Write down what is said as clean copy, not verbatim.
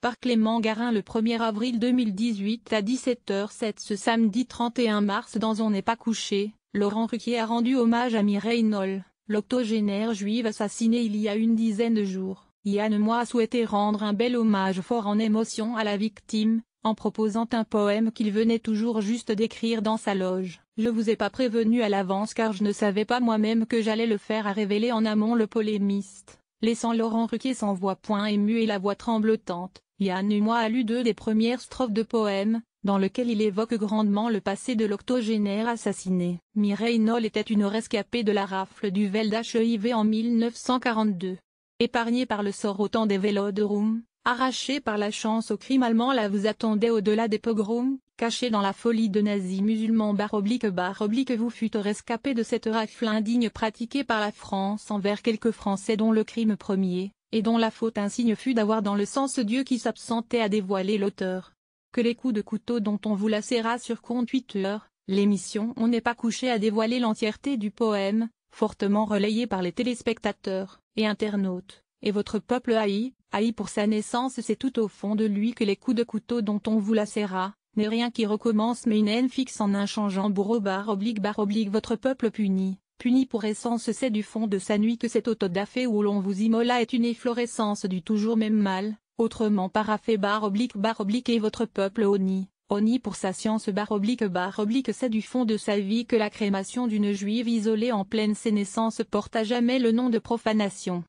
par Clément Garin le 1er avril 2018 à 17h07. Ce samedi 31 mars dans On n'est pas couché, Laurent Ruquier a rendu hommage à Mireille Knoll, l'octogénaire juive assassinée il y a une dizaine de jours. Yann Moix a souhaité rendre un bel hommage fort en émotion à la victime, en proposant un poème qu'il venait toujours juste d'écrire dans sa loge. « Je vous ai pas prévenu à l'avance car je ne savais pas moi-même que j'allais le faire », a révélé en amont le polémiste, laissant Laurent Ruquier sans voix point ému et la voix tremblotante. Yann Moix a lu deux des premières strophes de poème, dans lequel il évoque grandement le passé de l'octogénaire assassiné. Mireille Knoll était une rescapée de la rafle du Vel d'HIV en 1942. Épargnée par le sort au temps des vélodromes, arrachée par la chance au crime allemand, là vous attendait au-delà des pogroms, cachée dans la folie de nazis musulmans // vous fûtes rescapé de cette rafle indigne pratiquée par la France envers quelques Français dont le crime premier, et dont la faute insigne fut d'avoir dans le sens Dieu qui s'absentait à dévoiler l'auteur. Que les coups de couteau dont on vous lacéra sur compte Twitter, l'émission On n'est pas couché a dévoilé l'entièreté du poème, fortement relayé par les téléspectateurs et internautes, et votre peuple haï pour sa naissance, c'est tout au fond de lui que les coups de couteau dont on vous lacéra, n'est rien qui recommence mais une haine fixe en un changeant bourreau // votre peuple puni pour essence, c'est du fond de sa nuit que cet autodafé où l'on vous immola est une efflorescence du toujours même mal, autrement paraphé // et votre peuple honni pour sa science // c'est du fond de sa vie que la crémation d'une juive isolée en pleine sénescence porte à jamais le nom de profanation.